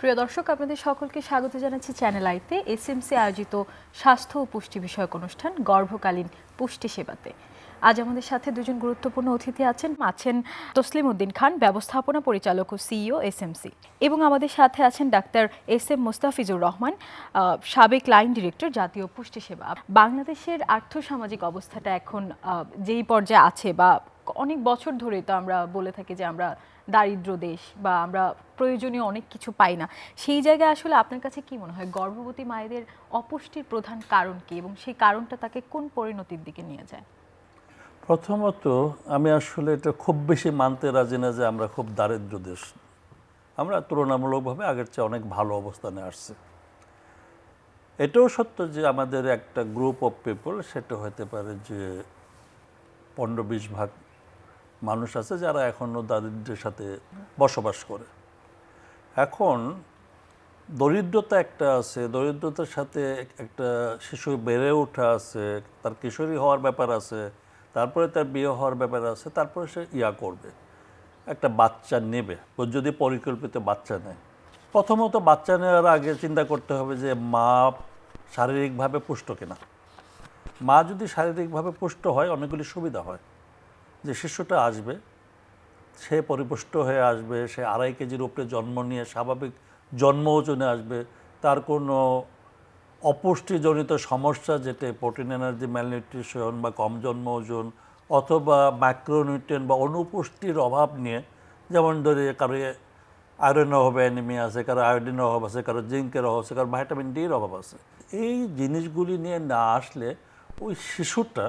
প্রিয় দর্শক, আপনাদের সকলকে স্বাগত জানাচ্ছি চ্যানেল আইতে এসএমসি আয়োজিত স্বাস্থ্য ও পুষ্টি বিষয়ক অনুষ্ঠান গর্ভকালীন পুষ্টি সেবাতে। আজ আমাদের সাথে দুজন গুরুত্বপূর্ণ অতিথি আছেন তসলিম উদ্দিন খান, ব্যবস্থাপনা পরিচালক ও সিইও এসএমসি, এবং আমাদের সাথে আছেন ডাক্তার এস এম মোস্তাফিজুর রহমান, সাবেক লাইন ডিরেক্টর, জাতীয় পুষ্টি সেবা। বাংলাদেশের আর্থসামাজিক অবস্থাটা এখন যেই পর্যায়ে আছে, বা অনেক বছর ধরে তো আমরা বলে থাকি যে আমরা দারিদ্র দেশ বা আমরা প্রয়োজনীয় অনেক কিছু পাই না, সেই জায়গায় আসলে আপনার কাছে কি মনে হয় গর্ভবতী মায়েদের অপুষ্টির প্রধান কারণ কি, এবং সেই কারণটা তাকে কোন পরিণতির দিকে নিয়ে যায়? প্রথমত আমি আসলে এটা খুব বেশি মানতে রাজি না যে আমরা খুব দারিদ্র দেশ। আমরা তুলনামূলকভাবে আগের চেয়ে অনেক ভালো অবস্থানে আসছি। এটাও সত্য যে আমাদের একটা গ্রুপ অফ পিপল, সেটা হতে পারে যে 15-20 ভাগ মানুষ আছে যারা এখনও দারিদ্র্যের সাথে বসবাস করে। এখন দরিদ্রতা একটা আছে, দরিদ্রতার সাথে একটা শিশু বেড়ে ওঠা আছে, তার কিশোরী হওয়ার ব্যাপার আছে, তারপরে তার বিয়ে হওয়ার ব্যাপার আছে, তারপরে সে করবে, একটা বাচ্চা নেবে, ও যদি পরিকল্পিত বাচ্চা নেয়। প্রথমত বাচ্চা নেওয়ার আগে চিন্তা করতে হবে যে মা শারীরিকভাবে পুষ্ট কিনা। মা যদি শারীরিকভাবে পুষ্ট হয় অনেকগুলি সুবিধা হয়, যে শিশুটা আসবে, সে পরিপুষ্ট হয়ে আসবে, সে 2.5 কেজির উপরে জন্ম নিয়ে স্বাভাবিক জন্ম ওজনে আসবে, তার কোনো অপুষ্টিজনিত সমস্যা, যেটা প্রোটিন এনার্জি ম্যালনিউট্রিশন বা কম জন্ম ওজন অথবা মাইক্রোনিউট্রিয়েন্ট বা অনুপুষ্টির অভাব নিয়ে, যেমন ধরে কারো আয়রনের অভাবে অ্যানিমিয়া আছে, কারো আয়োডিনের অভাব আছে, কারো জিঙ্কের অভাব আছে, কারো ভিটামিন ডির অভাব আছে, এই জিনিসগুলি নিয়ে না আসলে ওই শিশুটা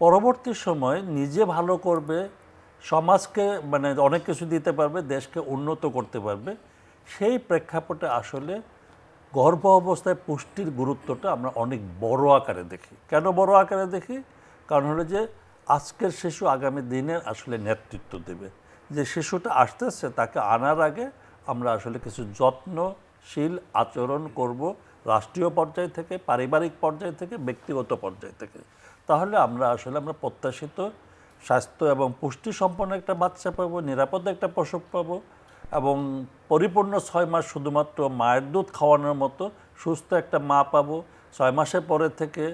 পরবর্তী সময় নিজে ভালো করবে, সমাজকে অনেক কিছু দিতে পারবে, দেশকে উন্নত করতে পারবে। সেই প্রেক্ষাপটে আসলে গর্ভ অবস্থায় পুষ্টির গুরুত্বটা আমরা অনেক বড় আকারে দেখি। কেন বড় আকারে দেখি? কারণ হলো যে আজকের শিশু আগামী দিনের আসলে নেতৃত্ব দেবে। যে শিশুটা আসতেছে তাকে আনার আগে আমরা আসলে কিছু যত্নশীল আচরণ করব, রাষ্ট্রীয় পর্যায় থেকে, পারিবারিক পর্যায় থেকে, ব্যক্তিগত পর্যায় থেকে। তাহলে আমরা প্রত্যাশিত স্বাস্থ্য এবং পুষ্টি সম্পন্ন একটা বাচ্চা পাবো, নিরাপদ একটা প্রসব পাবো, এবং পরিপূর্ণ 6 মাস শুধুমাত্র মায়ের দুধ খাওয়ানোর মতো সুস্থ একটা মা পাবো। 6 মাসের পরে থেকে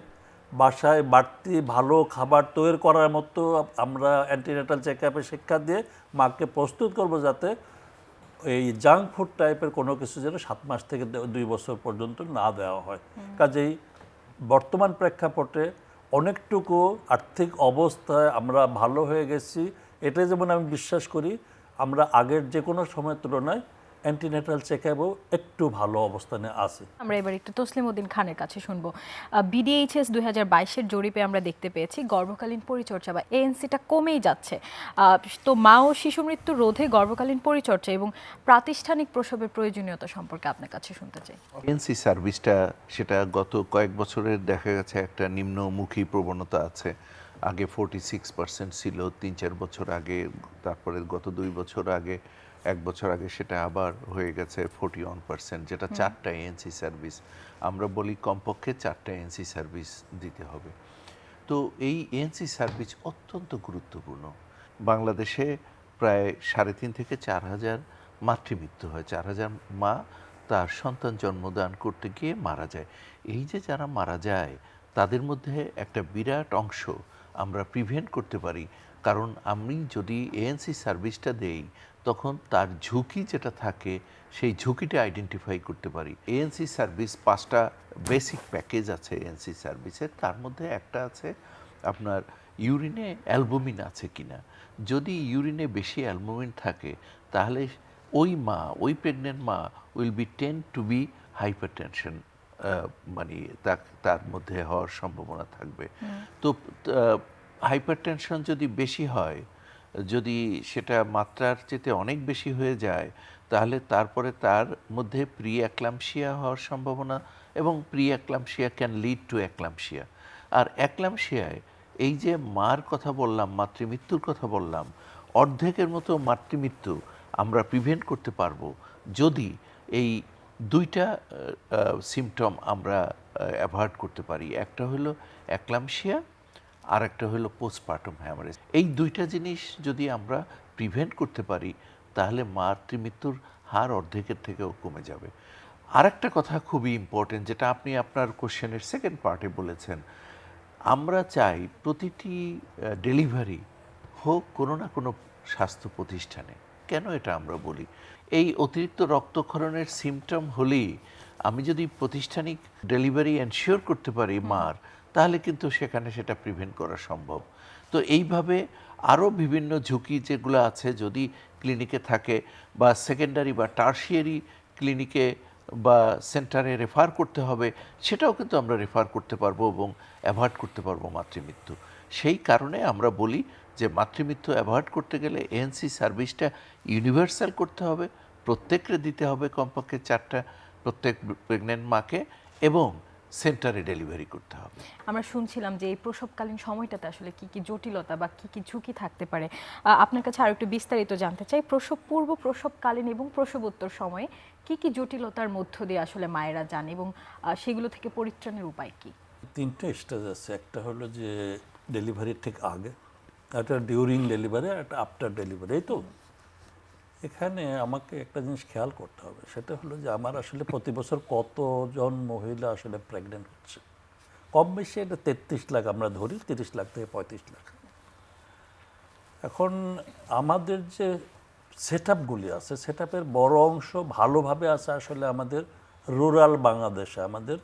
বাসায় বাড়তি ভালো খাবার তৈরি করার মতো আমরা অ্যান্টিনেটাল চেকআপে শিক্ষা দিয়ে মাকে প্রস্তুত করব, যাতে এই জাঙ্ক ফুড টাইপের কোনো কিছু যেন 7 মাস থেকে 2 বছর পর্যন্ত না দেওয়া হয়। কাজেই বর্তমান প্রেক্ষাপটে অনেকটুকু আর্থিক অবস্থায় আমরা ভালো হয়ে গেছি, এটাই যেমন আমি বিশ্বাস করি আমরা আগের যে কোনো সময়ের তুলনায় অ্যান্টিনেটাল চেকআপও একটু ভালো অবস্থানে আছে। আমরা এবার একটু তসলিম উদ্দিন খানের কাছে শুনবো। বিডিএইচএস 2022-এর জরিপে আমরা দেখতে পেয়েছি গর্ভকালীন পরিচর্যা বা এএনসিটা কমেই যাচ্ছে। তো মা ও শিশু মৃত্যু রোধে গর্ভকালীন পরিচর্যা এবং প্রাতিষ্ঠানিক প্রসবের প্রয়োজনীয়তা সম্পর্কে আপনার কাছে শুনতে চাই। এএনসি সার্ভিসটা, সেটা গত কয়েক বছরের দেখা গেছে একটা নিম্নমুখী প্রবণতা আছে। আগে 46% ছিল 3-4 বছর আগে, তারপরে গত 2 বছর আগে, 1 বছর আগে সেটা আবার হয়ে গেছে 41%, যেটা 4টা এএনসি সার্ভিস। আমরা বলি কমপক্ষে 4টা এএনসি সার্ভিস দিতে হবে। তো এই এএনসি সার্ভিস অত্যন্ত গুরুত্বপূর্ণ। বাংলাদেশে প্রায় 3.5 থেকে 4 হাজার মাতৃমৃত্যু হয়। 4 হাজার মা তার সন্তান জন্মদান করতে গিয়ে মারা যায়। এই যে যারা মারা যায় তাদের মধ্যে একটা বিরাট অংশ আমরা প্রিভেন্ট করতে পারি, কারণ আমি যদি এএনসি সার্ভিসটা দেই তখন তার ঝুঁকি যেটা থাকে সেই ঝুঁকিটা আইডেন্টিফাই করতে পারি। এএনসি সার্ভিস 5টা বেসিক প্যাকেজ আছে এএনসি সার্ভিসের। তার মধ্যে একটা আছে আপনার ইউরিনে অ্যালবুমিন আছে কিনা। যদি ইউরিনে বেশি অ্যালবুমিন থাকে তাহলে ওই প্রেগনেন্ট মা will be tend to be hypertension, মানে তার মধ্যে হওয়ার সম্ভাবনা থাকবে। তো হাইপারটেনশন যদি বেশি হয়, যদি সেটা মাত্রার চেয়ে অনেক বেশি হয়ে যায়, তাহলে তারপরে তার মধ্যে প্রি অ্যাক্লাম্পসিয়া হওয়ার সম্ভাবনা, এবং প্রি অ্যাক্লাম্পসিয়া ক্যান লিড টু অ্যাক্লাম্পসিয়া। আর অ্যাক্লাম্পসিয়ায় এই যে মার কথা বললাম, মাতৃমৃত্যুর কথা বললাম, অর্ধেকের মতো মাতৃমৃত্যু আমরা প্রিভেন্ট করতে পারবো যদি এই 2টা সিমটম আমরা অ্যাভয়েড করতে পারি। একটা হলো অ্যাক্লাম্পসিয়া, আর একটা হলো পোস্টপার্টাম হ্যামারেজ। এই 2টা জিনিস যদি আমরা প্রিভেন্ট করতে পারি তাহলে মাতৃমৃত্যুর হার অর্ধেকের থেকেও কমে যাবে। আরেকটা কথা খুবই ইম্পর্টেন্ট, যেটা আপনি আপনার কোশ্চেনের সেকেন্ড পার্টে বলেছেন, আমরা চাই প্রতিটি ডেলিভারি হোক কোনো না কোনো স্বাস্থ্য প্রতিষ্ঠানে। কেন এটা আমরা বলি? এই অতিরিক্ত রক্তক্ষরণের সিমটম হলেই আমি যদি প্রাতিষ্ঠানিক ডেলিভারি এনশিওর করতে পারি মার, তাহলে কিন্তু সেখানে সেটা প্রিভেন্ট করা সম্ভব। তো এইভাবে আরও বিভিন্ন ঝুঁকি যেগুলো আছে যদি ক্লিনিকে থাকে বা সেকেন্ডারি বা টার্সিয়ারি ক্লিনিকে বা সেন্টারে রেফার করতে হবে, সেটাও কিন্তু আমরা রেফার করতে পারবো এবং অ্যাভয়েড করতে পারবো মাতৃমৃত্যু। সেই কারণে আমরা বলি যে মাতৃমৃত্যু অ্যাভয়েড করতে গেলে এএনসি সার্ভিসটা ইউনিভার্সাল করতে হবে, প্রত্যেককে দিতে হবে কমপক্ষে 4টা প্রত্যেক প্রেগনেন্ট মাকে, এবং সেন্টারে ডেলিভারি করতে হবে। আমরা শুনছিলাম যে এই প্রসবকালীন সময়টাতে আসলে কি কি জটিলতা বা কি কি ঝুঁকি থাকতে পারে। আপনার কাছে আরো একটু বিস্তারিত জানতে চাই, প্রসব পূর্ব, প্রসবকালীন এবং প্রসবোত্তর সময়ে কি কি জটিলতার মধ্য দিয়ে আসলে মায়েরা যান এবং সেগুলো থেকে পরিত্রাণের উপায় কি? 3টে স্টেজ আছে। একটা হলো যে ডেলিভারির ঠিক আগে, একটা ডিউরিং ডেলিভারি, একটা আফটার ডেলিভারি। এই তো এখানে আমাকে একটা জিনিস খেয়াল করতে হবে, সেটা হলো যে আমার আসলে প্রতি বছর কতজন মহিলা আসলে প্রেগনেন্ট হচ্ছে। কম বেশি এটা 33 লাখ আমরা ধরি, 30 লাখ থেকে 35 লাখ। এখন আমাদের যে সেট আপগুলি আছে, সেট আপের বড় অংশ ভালোভাবে আছে আসলে আমাদের রুরাল বাংলাদেশে, আমাদের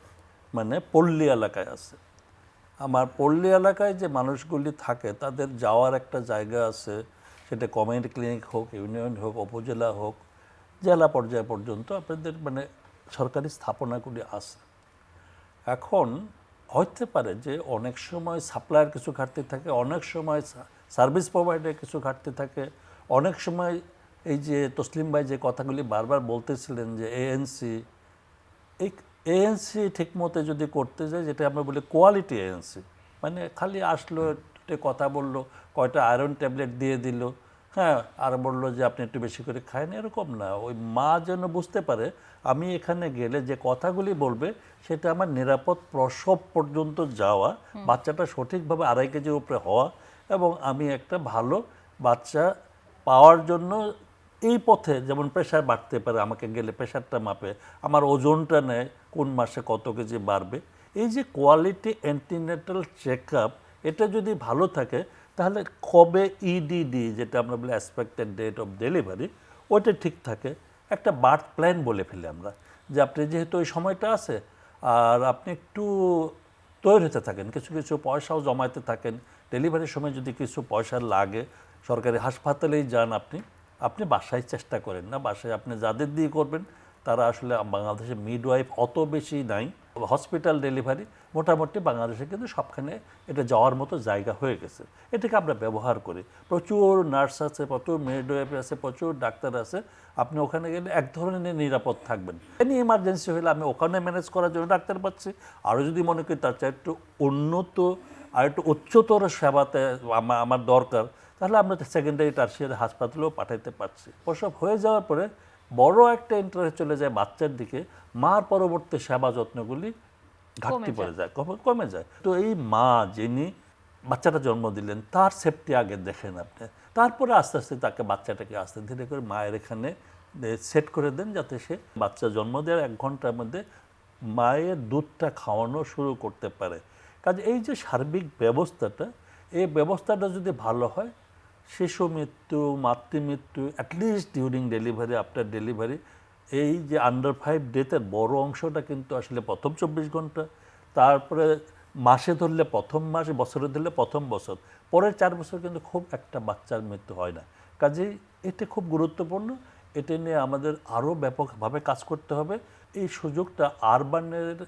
মানে পল্লী এলাকায় আছে। আমার পল্লী এলাকায় যে মানুষগুলি থাকে তাদের যাওয়ার একটা জায়গা আছে, সেটা কমিউনিটি ক্লিনিক হোক, ইউনিয়ন হোক, উপজেলা হোক, জেলা পর্যায় পর্যন্ত আপনাদের মানে সরকারি স্থাপনাগুলি আছে। এখন হতে পারে যে অনেক সময় সাপ্লায়ার কিছু ঘাটতি থাকে, অনেক সময় সার্ভিস প্রোভাইডার কিছু ঘাটতি থাকে, অনেক সময় এই যে তসলিম ভাই যে কথাগুলি বারবার বলতেছিলেন যে এএনসি, এই এএনসি ঠিকমতো যদি করতে যায়, যেটা আমরা বলি কোয়ালিটি এএনসি, মানে খালি আসলো একটু কথা বললো, কয়টা আয়রন ট্যাবলেট দিয়ে দিল, হ্যাঁ, আর বললো যে আপনি একটু বেশি করে খান, এরকম না। ওই মা যেন বুঝতে পারে আমি এখানে গেলে যে কথাগুলি বলবে সেটা আমার নিরাপদ প্রসব পর্যন্ত যাওয়া, বাচ্চাটা সঠিকভাবে 2.5 কেজির উপরে হওয়া, এবং আমি একটা ভালো বাচ্চা পাওয়ার জন্য এই পথে, যেমন প্রেশার বাড়তে পারে, আমাকে গেলে প্রেশারটা মাপে, আমার ওজনটা নেয়, কোন মাসে কত কেজি বাড়বে। এই যে কোয়ালিটি অ্যান্টিনেটাল চেক আপ, এটা যদি ভালো থাকে তাহলে কবে ইডিডি, যেটা আমরা বলি এক্সপেক্টেড ডেট অফ ডেলিভারি, ওইটা ঠিক থাকে। একটা বার্থ প্ল্যান বলে ফেলি আমরা, যে আপনি যেহেতু ওই সময়টা আছে আর আপনি একটু তৈরি হতে থাকেন, কিছু কিছু পয়সাও জমাইতে থাকেন, ডেলিভারির সময় যদি কিছু পয়সা লাগে সরকারি হাসপাতালেই যান, আপনি বাসায় চেষ্টা করেন না। বাসায় আপনি যাদের দিয়ে করবেন তারা আসলে, বাংলাদেশে মিডওয়াইফ অত বেশি নাই, হসপিটাল ডেলিভারি মোটামুটি বাংলাদেশে কিন্তু সবখানে এটা যাওয়ার মতো জায়গা হয়ে গেছে। এটাকে আমরা ব্যবহার করি, প্রচুর নার্স আছে, প্রচুর মিডওয়াইফ আছে, প্রচুর ডাক্তার আছে। আপনি ওখানে গেলে এক ধরনের নিরাপদ থাকবেন। এনি ইমার্জেন্সি হলে আমি ওখানে ম্যানেজ করার জন্য ডাক্তার পাচ্ছি, আরও যদি মনে করি তার চেয়ে একটু উন্নত আর একটু উচ্চতর সেবাতে আমার দরকার, তাহলে আমরা সেকেন্ডারি টার্সিয়ারি হাসপাতালেও পাঠাইতে পারছি। প্রসব হয়ে যাওয়ার পরে বড় একটা ইন্টারেস্ট চলে যায় বাচ্চার দিকে, মার পরবর্তী সেবা যত্নগুলি ঘাটতি পড়ে যায়, কমে যায়। তো এই মা যিনি বাচ্চাটা জন্ম দিলেন তার সেফটি আগে দেখেন আপনি, তারপরে আস্তে আস্তে তাকে বাচ্চাটাকে আস্তে ধীরে করে মায়ের এখানে সেট করে দেন, যাতে সে বাচ্চা জন্ম দেওয়ার 1 ঘন্টার মধ্যে মায়ের দুধটা খাওয়ানো শুরু করতে পারে। কাজে এই যে সার্বিক ব্যবস্থাটা, এই ব্যবস্থাটা যদি ভালো হয়, শিশু মৃত্যু, মাতৃমৃত্যু, at least during delivery, after delivery, এই যে আন্ডার 5 ডেতের বড় অংশটা কিন্তু আসলে প্রথম 24 ঘন্টা, তারপরে মাসে ধরলে প্রথম মাস, বছরে ধরলে প্রথম বছর, পরের 4 বছর কিন্তু খুব একটা বাচ্চার মৃত্যু হয় না। কাজেই এটা খুব গুরুত্বপূর্ণ, এটা নিয়ে আমাদের আরও ব্যাপকভাবে কাজ করতে হবে। এই সুযোগটা আরবানের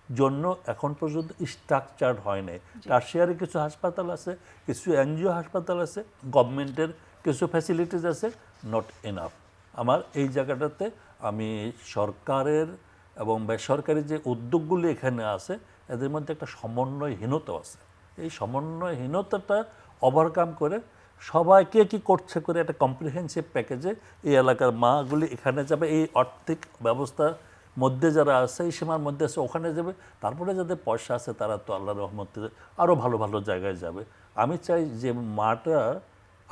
জন্য এখন পর্যন্ত স্ট্রাকচার্ড হয় নাই। টার্সিয়ারি কিছু হাসপাতাল আছে, কিছু এনজিও হাসপাতাল আছে, গভর্নমেন্টের কিছু ফ্যাসিলিটিস আছে, নট এনাফ। আমার এই জায়গাটাতে আমি সরকারের এবং বেসরকারি যে উদ্যোগগুলি এখানে আছে, এদের মধ্যে একটা সমন্বয়হীনতা আছে। এই সমন্বয়হীনতাটা ওভারকাম করে সবাই কে কী করছে করে একটা কম্প্রিহেন্সিভ প্যাকেজে এই এলাকার মাগুলি এখানে যাবে, এই আর্থিক ব্যবস্থার মধ্যে যারা আছে, এই সীমার মধ্যে আছে, ওখানে যাবে। তারপরে যাদের পয়সা আছে তারা তো আল্লাহর রহমতে আরও ভালো ভালো জায়গায় যাবে। আমি চাই যে মাটা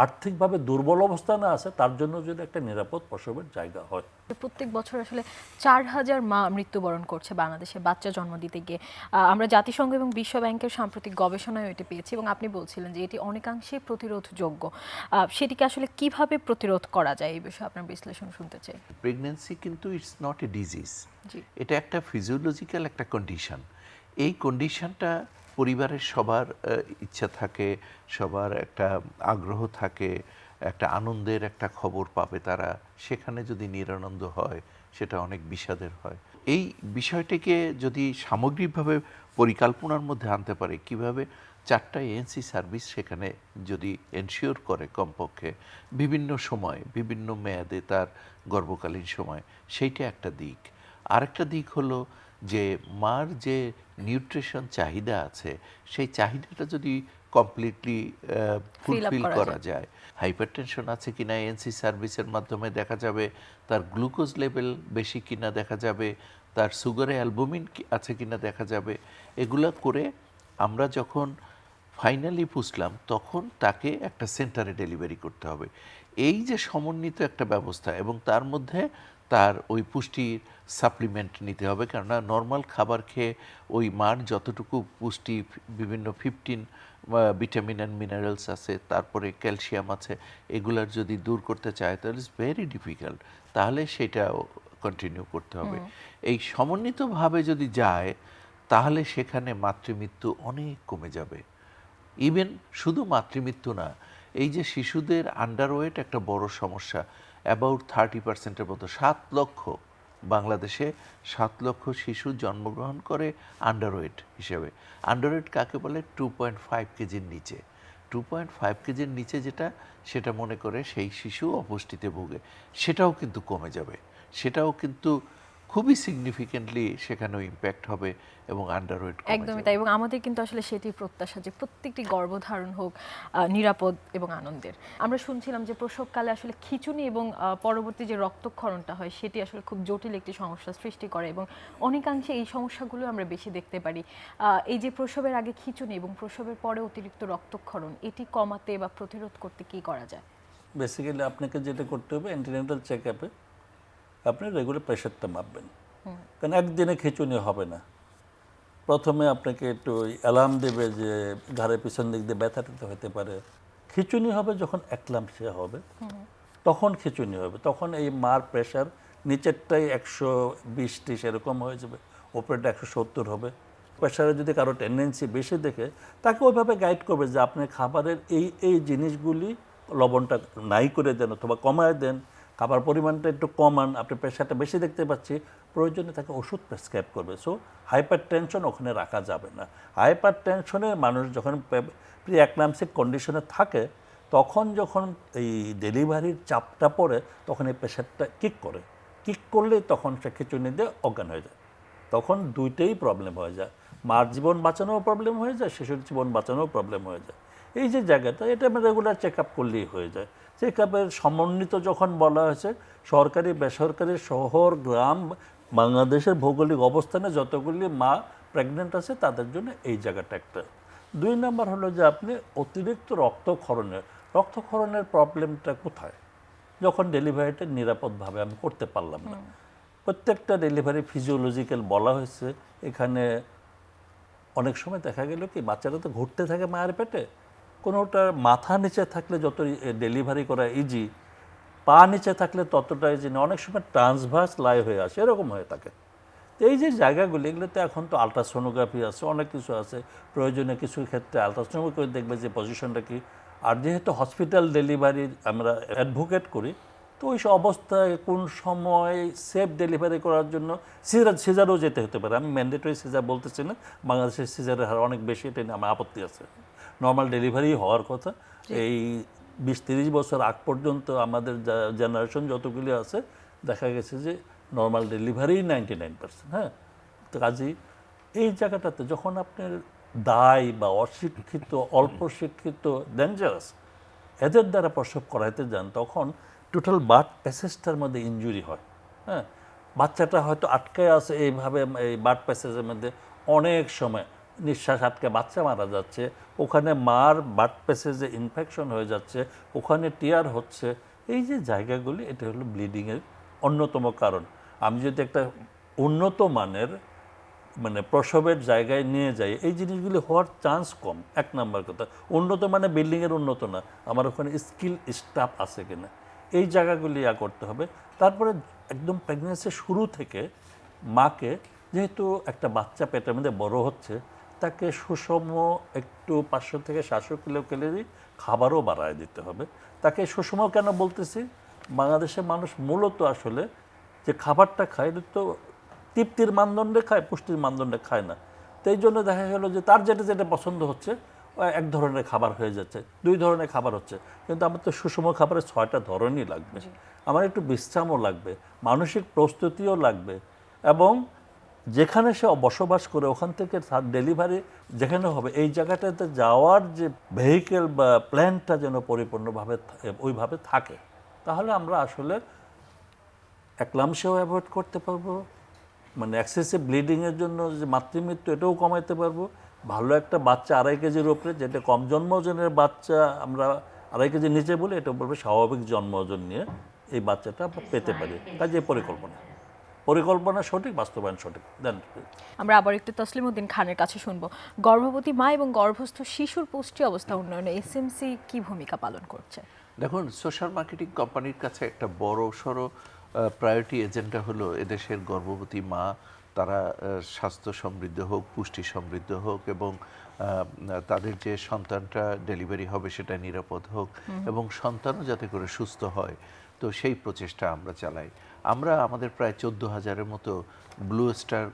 আর্থিকভাবে দুর্বল অবস্থানে আছে তার জন্য যদি একটা নিরাপদ প্রসবের জায়গা হয়। প্রত্যেক বছর আসলে 4,000 মা মৃত্যুবরণ করছে বাংলাদেশে বাচ্চা জন্ম দিতে গিয়ে। আমরা জাতিসংঘ এবং বিশ্ব ব্যাংকের সাম্প্রতিক গবেষণায় এটি পেয়েছি এবং আপনি বলছিলেন যে এটি অনেকাংশে প্রতিরোধযোগ্য। সেটিকে আসলে কিভাবে প্রতিরোধ করা যায় এই বিষয়ে আপনার বিশ্লেষণ শুনতে চাই। প্রেগন্যান্সি কিন্তু ইটস নট এ ডিজিজ, জি। এটা একটা ফিজিওলজিক্যাল একটা কন্ডিশন। এই কন্ডিশনটা পরিবারের সবার ইচ্ছা থাকে, সবার একটা আগ্রহ থাকে, একটা আনন্দের একটা খবর পাবে তারা, সেখানে যদি নিরানন্দ হয় সেটা অনেক বিষাদের হয়। এই বিষয়টিকে যদি সামগ্রিকভাবে পরিকল্পনার মধ্যে আনতে পারে, কিভাবে 4টা এএনসি সার্ভিস সেখানে যদি এনশিওর করে কমপক্ষে বিভিন্ন সময় বিভিন্ন মেয়াদে তার গর্ভকালীন সময়, সেইটা একটা দিক। আরেকটা দিক হলো যে মার যে নিউট্রিশন চাহিদা আছে সেই চাহিদাটা যদি কমপ্লিটলি ফুলফিল করা করা যায়, হাইপারটেনশন আছে কিনা এএনসি সার্ভিসের মাধ্যমে দেখা যাবে, তার গ্লুকোজ লেভেল বেশি কিনা দেখা যাবে, তার সুগারে অ্যালবুমিন আছে কিনা দেখা যাবে। এগুলো করে আমরা যখন ফাইনালি পুষলাম তখন তাকে একটা সেন্টারে ডেলিভারি করতে হবে। এই যে সমন্বিত একটা ব্যবস্থা এবং তার মধ্যে তার ওই পুষ্টির সাপ্লিমেন্ট নিতে হবে, কেননা নর্মাল খাবার খেয়ে ওই মার যতটুকু পুষ্টি বিভিন্ন 15 ভিটামিন অ্যান্ড মিনারেলস আছে, তারপরে ক্যালসিয়াম আছে, এগুলার যদি দূর করতে চায় তাহলে ইটস ভেরি ডিফিকাল্ট, তাহলে সেটাও কন্টিনিউ করতে হবে। এই সমন্বিতভাবে যদি যায় তাহলে সেখানে মাতৃমৃত্যু অনেক কমে যাবে। ইভেন শুধু মাতৃমৃত্যু না, এই যে শিশুদের আন্ডারওয়েট একটা বড় সমস্যা, অ্যাবাউট 30%-এর মতো, 7 লক্ষ বাংলাদেশে 7 লক্ষ শিশু জন্মগ্রহণ করে আন্ডারওয়েট হিসেবে। আন্ডারওয়েট কাকে বলে? 2.5 কেজির নিচে। 2.5 কেজির নিচে যেটা, সেটা মনে করে সেই শিশু অপুষ্টিতে ভোগে, সেটাও কিন্তু কমে যাবে, সেটাও কিন্তু খুবই সিগনিফিকেন্টলি সেখানেও ইম্প্যাক্ট হবে এবং আন্ডারওয়েট একদমই তাই, এবং আমাদের কিন্তু আসলে সেটি প্রত্যাশা যে প্রত্যেকটি গর্ভধারণ হোক নিরাপদ এবং আনন্দের। আমরা শুনছিলাম যে প্রসবকালে আসলে খিঁচুনি এবং পরবর্তী যে রক্তক্ষরণটা হয় সেটি আসলে খুব জটিল একটি সমস্যা সৃষ্টি করে এবং অনেকাংশে এই সমস্যাগুলো আমরা বেশি দেখতে পারি। এই যে প্রসবের আগে খিঁচুনি এবং প্রসবের পরে অতিরিক্ত রক্তক্ষরণ, এটি কমাতে বা প্রতিরোধ করতে কি করা যায়? বেসিক্যালি আপনাকে যেটা করতে হবে, অ্যান্টিনেটাল চেক আপে আপনি রেগুলার প্রেশারটা মাপবেন, কারণ একদিনে খিঁচুনি হবে না। প্রথমে আপনাকে একটু অ্যালার্ম দেবে যে ঘাড়ের পিছন দিক দিয়ে ব্যথাটা হতে পারে। খিঁচুনি হবে যখন একলামশিয়া হবে, তখন খিঁচুনি হবে, তখন এই মার প্রেশার নিচেরটাই 120-30 এরকম হয়ে যাবে, ওপরেরটা 170 হবে। প্রেশারে যদি কারো টেন্ডেন্সি বেশি দেখে তাকে ওইভাবে গাইড করবে যে আপনি খাবারের এই জিনিসগুলি লবণটা নাই করে দেন অথবা কমায় দেন, খাবার পরিমাণটা একটু কমান, আপনি প্রেশারটা বেশি দেখতে পাচ্ছি, প্রয়োজনে তাকে ওষুধ প্রেসক্রাইব করবে। সো হাইপার টেনশন ওখানে রাখা যাবে না। হাইপার টেনশনে মানুষ যখন প্রি অ্যাক্লামসিক কন্ডিশনে থাকে তখন যখন এই ডেলিভারির চাপটা পড়ে তখন এই প্রেশারটা কিক করে, কিক করলে তখন সে খিঁচুনি দিয়ে অজ্ঞান হয়ে যায়, তখন দুইটাই প্রবলেম হয়ে যায়, মার জীবন বাঁচানোও প্রবলেম হয়ে যায়, শিশুর জীবন বাঁচানোও প্রবলেম হয়ে যায়। এই যে জায়গাটা, এটা আমি রেগুলার চেক আপ করলেই হয়ে যায়। চেক আপের সমন্বিত যখন বলা হয়েছে, সরকারি বেসরকারি শহর গ্রাম বাংলাদেশের ভৌগোলিক অবস্থানে যতগুলি মা প্রেগনেন্ট আছে তাদের জন্য এই জায়গাটা একটা। 2 নাম্বার হলো যে আপনি অতিরিক্ত রক্তক্ষরণের প্রবলেমটা কোথায়? যখন ডেলিভারিটা নিরাপদভাবে আমি করতে পারলাম না। প্রত্যেকটা ডেলিভারি ফিজিওলজিক্যাল বলা হয়েছে, এখানে অনেক সময় দেখা গেল কি বাচ্চারা তো ঘুরতে থাকে মায়ের পেটে, কোনোটা মাথা নিচে থাকলে যত ডেলিভারি করা ইজি, পা নিচে থাকলে ততটা ইজি না, অনেক সময় ট্রান্সভার্স লাই হয়ে আসে, এরকম হয়ে থাকে। তো এই যে জায়গাগুলি, এগুলোতে এখন তো আলট্রাসোনোগ্রাফি আছে, অনেক কিছু আছে, প্রয়োজনে কিছু ক্ষেত্রে আলট্রাসোনোগ্রাফি করে দেখবে যে পজিশনটা কি। আর যেহেতু হসপিটাল ডেলিভারি আমরা অ্যাডভোকেট করি, তো ওই অবস্থায় কোন সময় সেফ ডেলিভারি করার জন্য সিজারও যেতে হতে পারে। আমি ম্যান্ডেটরি সিজার বলতেছি না, বাংলাদেশের সিজারের হার অনেক বেশি, এটা নিয়ে আমার আপত্তি আছে। নর্মাল ডেলিভারি হওয়ার কথা। এই 20-30 বছর আগ পর্যন্ত আমাদের জেনারেশন যতগুলি আছে দেখা গেছে যে নর্মাল ডেলিভারি 99%। হ্যাঁ, তো কাজেই এই জায়গাটাতে যখন আপনার দায় বা অশিক্ষিত অল্প শিক্ষিত ডেঞ্জারাস এদের দ্বারা প্রসব করাইতে যান, তখন টোটাল বার্থ প্যাসেজটার মধ্যে ইনজুরি হয়। হ্যাঁ, বাচ্চাটা হয়তো আটকে আছে এইভাবে, এই বার্থ প্যাসেজের মধ্যে অনেক সময় নিঃশ্বাস আটকে বাচ্চা মারা যাচ্ছে, ওখানে মার বার্থ প্যাসেজে ইনফেকশন হয়ে যাচ্ছে, ওখানে টিয়ার হচ্ছে, এই যে জায়গাগুলি এটা হলো ব্লিডিংয়ের অন্যতম কারণ। আমি যদি একটা উন্নত মানের মানে প্রসবের জায়গায় নিয়ে যাই, এই জিনিসগুলি হওয়ার চান্স কম। এক নাম্বার কথা, উন্নত মানে বিল্ডিংয়ের উন্নত না, আমার ওখানে স্কিল স্টাফ আছে কিনা, এই জায়গাগুলি করতে হবে। তারপরে একদম প্রেগনেন্সির শুরু থেকে মাকে, যেহেতু একটা বাচ্চা পেটের মধ্যে বড় হচ্ছে, তাকে সুষম একটু 500 থেকে 700 কিলো ক্যালোরি খাবারও বাড়ায় দিতে হবে। তাকে সুষম কেন বলতেছি, বাংলাদেশের মানুষ মূলত আসলে যে খাবারটা খায় এটা তো তৃপ্তির মানদণ্ডে খায়, পুষ্টির মানদণ্ডে খায় না। তো এই জন্য দেখা গেল যে তার যেটা যেটা পছন্দ হচ্ছে এক ধরনের খাবার হয়ে যাচ্ছে, 2 ধরনের খাবার হচ্ছে। কিন্তু আমার তো সুষম খাবারের 6টা ধরনই লাগবে, আমার একটু বিশ্রামও লাগবে, মানসিক প্রস্তুতিও লাগবে, এবং যেখানে সে বসবাস করে ওখান থেকে ডেলিভারি যেখানে হবে এই জায়গাটাতে যাওয়ার যে ভেহিকেল বা প্ল্যানটা যেন পরিপূর্ণভাবে ওইভাবে থাকে। তাহলে আমরা আসলে একলামসেও অ্যাভয়েড করতে পারবো, মানে এক্সেসিভ ব্লিডিংয়ের জন্য যে মাতৃমৃত্যু এটাও কমাইতে পারবো। ভালো একটা বাচ্চা 2.5 কেজির উপরে, যেটা কম জন্ম ওজনের বাচ্চা আমরা 2.5 কেজির নিচে বলি, এটা বলবে স্বাভাবিক জন্ম ওজন নিয়ে এই বাচ্চাটা আমরা পেতে পারি। কাজে পরিকল্পনা সঠিক, বাস্তবায়ন সঠিক। দেন আমরা আবার একটু তসলিম উদ্দিন খানের কাছে শুনবো, গর্ভবতী মা এবং গর্ভস্থ শিশুর পুষ্টি অবস্থা উন্নয়নে এসএমসি কি ভূমিকা পালন করছে? দেখুন, সোশ্যাল মার্কেটিং কোম্পানির কাছে একটা বড় সড়ো প্রায়োরিটি এজেন্ডা হলো এদেশের গর্ভবতী মা তারা স্বাস্থ্য সমৃদ্ধ হোক, পুষ্টি সমৃদ্ধ হোক, এবং তাদের যে সন্তানটা ডেলিভারি হবে সেটা নিরাপদ হোক, এবং সন্তানও যাতে করে সুস্থ হয়। তো সেই প্রচেষ্টা আমরা চালাই। আমরা আমাদের প্রায় 14,000-এর মতো ব্লু স্টার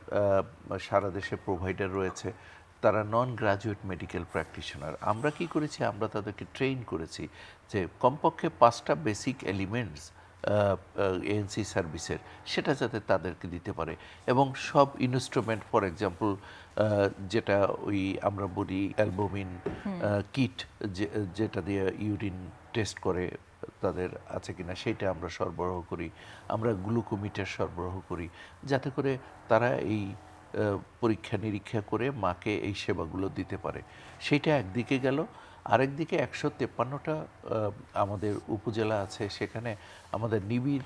সারা দেশে প্রোভাইডার রয়েছে, তারা নন গ্র্যাজুয়েট মেডিকেল প্র্যাকটিশনার। আমরা কি করেছি, আমরা তাদেরকে ট্রেন করেছি যে কমপক্ষে 5টা বেসিক এলিমেন্টস এএনসি সার্ভিসের সেটা যাতে তাদেরকে দিতে পারে, এবং সব ইনস্ট্রুমেন্ট, ফর এক্সাম্পল যেটা ওই আমরা বলি অ্যালবুমিন কিট, যেটা দিয়ে ইউরিন টেস্ট করে তাদের আছে কিনা সেটা আমরা সরবরাহ করি, আমরা গ্লুকোমিটার সরবরাহ করি, যাতে করে তারা এই পরীক্ষা নিরীক্ষা করে মাকে এই সেবাগুলো দিতে পারে। সেইটা একদিকে গেল। আরেকদিকে 153টা আমাদের উপজেলা আছে, সেখানে আমাদের নিবিড়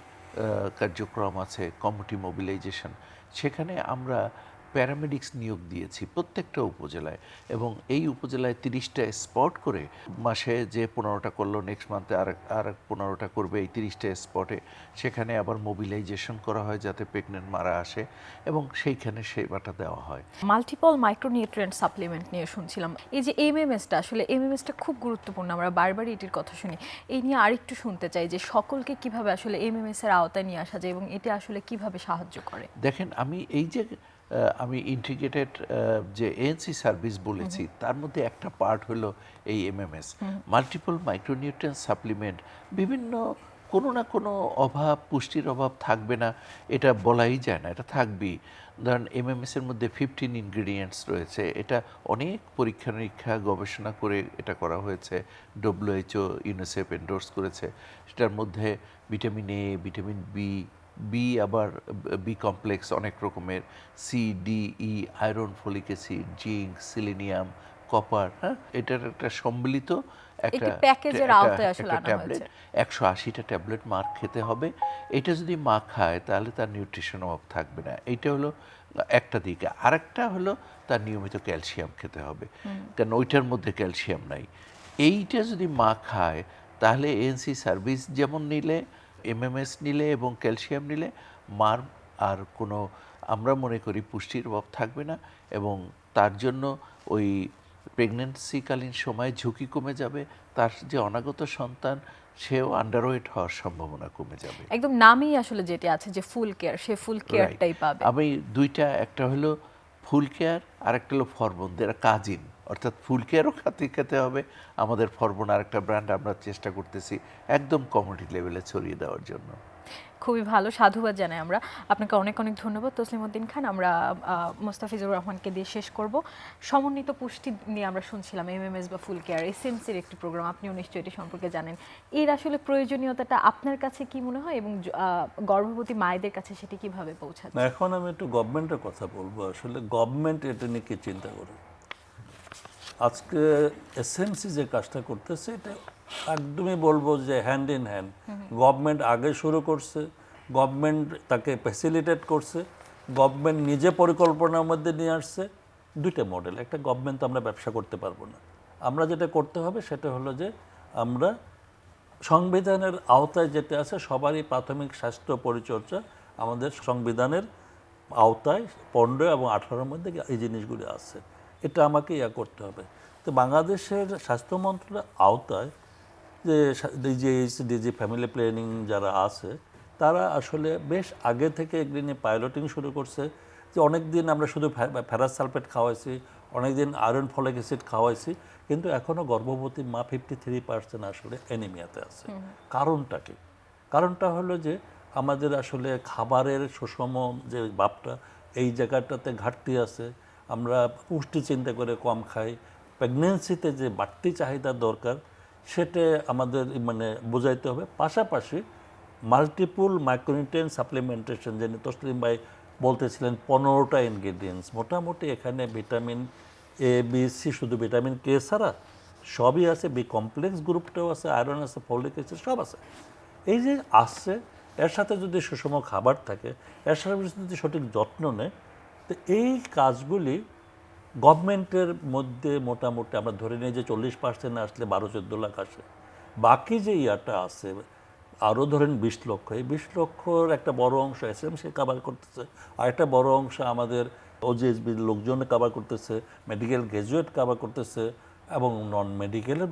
কার্যক্রম আছে, কমিউনিটি মোবিলাইজেশন। সেখানে আমরা প্যারামেডিক্স নিয়োগ দিয়েছি প্রত্যেকটা উপজেলায়, এবং এই উপজেলায় 30টা স্পট করে মাসে যে 15টা করলো, নেক্সট মান্থে আর 15টা করবে, এই 30টা স্পটে সেখানে আবার মোবিলাইজেশন করা হয় যাতে প্রেগনেন্ট মারা আসে, এবং সেইখানে সেবাটা দেওয়া হয়। মাল্টিপল মাইক্রোনিউট্রিয়েন্ট সাপ্লিমেন্ট নিয়ে শুনছিলাম, এই যে এমএমএসটা, আসলে এমএমএসটা খুব গুরুত্বপূর্ণ, আমরা বারবারই এটির কথা শুনি। এই নিয়ে আরেকটু শুনতে চাই যে সকলকে কিভাবে আসলে এমএমএস এর আওতায় নিয়ে আসা যায় এবং এটা আসলে কিভাবে সাহায্য করে। দেখেন, আমি ইন্টিগ্রেটেড যে এএনসি সার্ভিস বলেছি, তার মধ্যে একটা পার্ট হলো এই এমএমএস, মাল্টিপল মাইক্রোনিউট্রিয়েন্ট সাপ্লিমেন্ট। বিভিন্ন কোনো না কোনো অভাব, পুষ্টির অভাব থাকবে না এটা বলাই যায় না, এটা থাকবেই। ধরেন এমএমএসের মধ্যে 15 ইনগ্রিডিয়েন্টস রয়েছে, এটা অনেক পরীক্ষা নিরীক্ষা গবেষণা করে এটা করা হয়েছে, WHO ইউনিসেফ এন্ডোর্স করেছে। সেটার মধ্যে ভিটামিন এ, ভিটামিন বি, আবার বি কমপ্লেক্স অনেক রকমের, C, D, E, iron, folic acid, zinc, selenium, copper, হ্যাঁ, এটার একটা সম্মিলিত একটা প্যাকেজের আওতায় আসলে আনা ট্যাবলেট, 180টা ট্যাবলেট মার খেতে হবে। এটা যদি মা খায় তাহলে তার নিউট্রিশন অভাব থাকবে না। এইটা হলো একটা দিক। আরেকটা হলো তার নিয়মিত ক্যালসিয়াম খেতে হবে, কারণ ওইটার মধ্যে ক্যালসিয়াম নাই। এইটা যদি মা খায় তাহলে এএনসি সার্ভিস যেমন নিলে, এমএমএস নিলে এবং ক্যালসিয়াম নিলে মার আর কোনো, আমরা মনে করি, পুষ্টির অভাব থাকবে না, এবং তার জন্য ওই প্রেগনেন্সিকালীন সময় ঝুঁকি কমে যাবে, তার যে অনাগত সন্তান সেও আন্ডারওয়েট হওয়ার সম্ভাবনা কমে যাবে। একদম নামেই আসলে যেটা আছে যে ফুল কেয়ার, সে ফুল কেয়ারটাই পাবে। আমি দুইটা, একটা হলো ফুল কেয়ার আর একটা হলো ফরবন, এরা কাজিন, অর্থাৎ ফুল কেয়ারও খেতে হবে আমাদের ফরবন আরেকটা ব্র্যান্ড আমরা চেষ্টা করতেছি একদম কমিউনিটি লেভেলে ছড়িয়ে দেওয়ার জন্য। খুবই ভালো, সাধুবাদ জানাই আমরা আপনাকে, অনেক অনেক ধন্যবাদ তসলিম উদ্দিন খান। আমরা মোস্তাফিজুর রহমানকে দিয়ে শেষ করব। সমন্বিত পুষ্টি নিয়ে আমরা শুনছিলাম, এমএমএস বা ফুল কেয়ার এসএমসির একটি প্রোগ্রাম, আপনিও নিশ্চয়ই এটি সম্পর্কে জানেন। এর আসলে প্রয়োজনীয়তাটা আপনার কাছে কি মনে হয় এবং গর্ভবতী মায়েদের কাছে সেটি কিভাবে পৌঁছাচ্ছে? এখন আমি একটু গভর্নমেন্টের কথা বলবো। আসলে গভর্নমেন্ট এটা নিয়ে কি চিন্তা করে, আজকে এসএমসি যে কাজটা করতেছে এটা একদমই বলবো যে হ্যান্ড ইন হ্যান্ড। গভর্নমেন্ট আগে শুরু করছে, গভর্নমেন্ট তাকে ফ্যাসিলিটেট করছে, গভর্নমেন্ট নিজে পরিকল্পনার মধ্যে নিয়ে আসছে। দুইটা মডেল, একটা গভর্নমেন্ট তো আমরা ব্যবসা করতে পারবো না। আমরা যেটা করতে হবে সেটা হলো যে আমরা সংবিধানের আওতায় যেটা আছে সবারই প্রাথমিক স্বাস্থ্য পরিচর্যা আমাদের সংবিধানের আওতায় 15 এবং 18-র মধ্যে এই জিনিসগুলি আছে, এটা আমাকে করতে হবে। তো বাংলাদেশের স্বাস্থ্য মন্ত্রণালয়ের আওতায় যে ডিজি ফ্যামিলি প্ল্যানিং যারা আছে তারা আসলে বেশ আগে থেকে এগুলি নিয়ে পাইলটিং শুরু করছে। যে অনেক দিন আমরা শুধু ফেরাস সালফেট খাওয়াইছি, অনেক দিন আয়রন ফলিক অ্যাসিড খাওয়াইছি, কিন্তু এখনও গর্ভবতী মা 53% আসলে অ্যানিমিয়াতে আছে। কারণটা কি? কারণটা হলো যে আমাদের আসলে খাবারের সুষম যে ভাবটা এই জায়গাটাতে ঘাটতি আছে। আমরা পুষ্টি চিন্তা করে কম খাই, প্রেগনেন্সিতে যে বাড়তি চাহিদা দরকার সেটা আমাদের মানে বোঝাইতে হবে। পাশাপাশি মাল্টিপুল মাইক্রোনিউট্রিয়েন্ট সাপ্লিমেন্টেশন, যেন তসলিম ভাই বলতেছিলেন 15টা ইনগ্রেডিয়েন্টস, মোটামুটি এখানে ভিটামিন এ বি সি, শুধু ভিটামিন কে ছাড়া সবই আছে, বি কমপ্লেক্স গ্রুপটাও আছে, আয়রন আছে, ফলিক অ্যাসিড সব আছে। এই যে আসছে, এর সাথে যদি সুষম খাবার থাকে, এর সাথে যদি সঠিক যত্ন নেয়, তো এই কাজগুলি গভর্নমেন্টের মধ্যে মোটামুটি আমরা ধরে নিই যে 40% আসলে 12-14 লাখ আসে। বাকি যে ইয়াটা আছে আরও ধরেন 20 লক্ষ, এই 20 লক্ষর একটা বড় অংশ এসএমসি কাভার করতেছে, আর একটা বড় অংশ আমাদের ওজিএসবির লোকজন কাভার করতেছে, মেডিকেল গ্র্যাজুয়েট কাভার করতেছে, এবং নন মেডিকেলের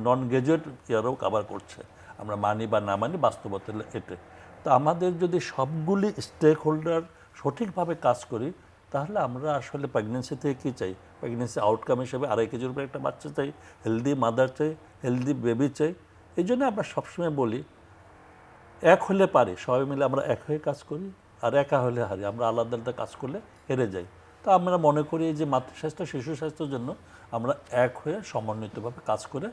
নন গ্র্যাজুয়েট ইয়ারও কাভার করছে। আমরা মানি বা না মানি, বাস্তবতা এটা। তো আমাদের যদি সবগুলি স্টেক হোল্ডার সঠিকভাবে কাজ করি, তাহলে আমরা আসলে প্রেগনেন্সি থেকে কী চাই? প্রেগনেন্সি আউটকাম হিসেবে 2.5 কেজির উপরে একটা বাচ্চা চাই, হেলদি মাদার চাই, হেলদি বেবি চাই। এই জন্য আমরা সবসময় বলি এক হলে পারি, সবাই মিলে আমরা এক হয়ে কাজ করি, আর একা হলে হারি। আমরা আলাদা আলাদা কাজ করলে হেরে যাই। তো আমরা মনে করি যে মাতৃস্বাস্থ্য শিশু স্বাস্থ্যের জন্য আমরা এক হয়ে সমন্বিতভাবে কাজ করে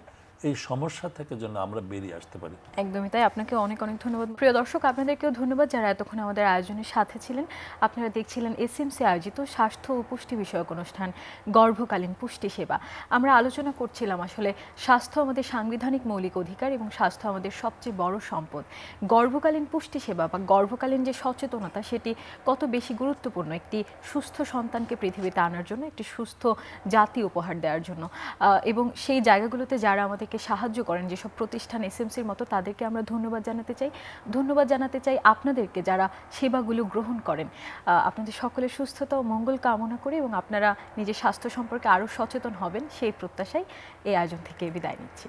এই সমস্যা থেকে যেন আমরা বেরিয়ে আসতে পারি। একদমই তাই, আপনাকে অনেক অনেক ধন্যবাদ। প্রিয় দর্শক, আপনাদেরকেও ধন্যবাদ যারা এতক্ষণ আমাদের আয়োজনের সাথে ছিলেন। আপনারা দেখছিলেন এসএমসি আয়োজিত স্বাস্থ্য ও পুষ্টি বিষয়ক অনুষ্ঠান গর্ভকালীন পুষ্টি সেবা। আমরা আলোচনা করছিলাম আসলে স্বাস্থ্য আমাদের সাংবিধানিক মৌলিক অধিকার এবং স্বাস্থ্য আমাদের সবচেয়ে বড় সম্পদ। গর্ভকালীন পুষ্টি সেবা বা গর্ভকালীন যে সচেতনতা সেটি কত বেশি গুরুত্বপূর্ণ একটি সুস্থ সন্তানকে পৃথিবীতে আনার জন্য, একটি সুস্থ জাতি উপহার দেওয়ার জন্য। এবং সেই জায়গাগুলোতে যারা আমাদেরকে সাহায্য করেন, যেসব প্রতিষ্ঠান এসএমসির মতো, তাদেরকে আমরা ধন্যবাদ জানাতে চাই। ধন্যবাদ জানাতে চাই আপনাদেরকে যারা সেবাগুলো গ্রহণ করেন। আপনাদের সকলের সুস্থতা ও মঙ্গল কামনা করি এবং আপনারা নিজের স্বাস্থ্য সম্পর্কে আরও সচেতন হবেন সেই প্রত্যাশায় এই আয়োজন থেকে বিদায় নিচ্ছি।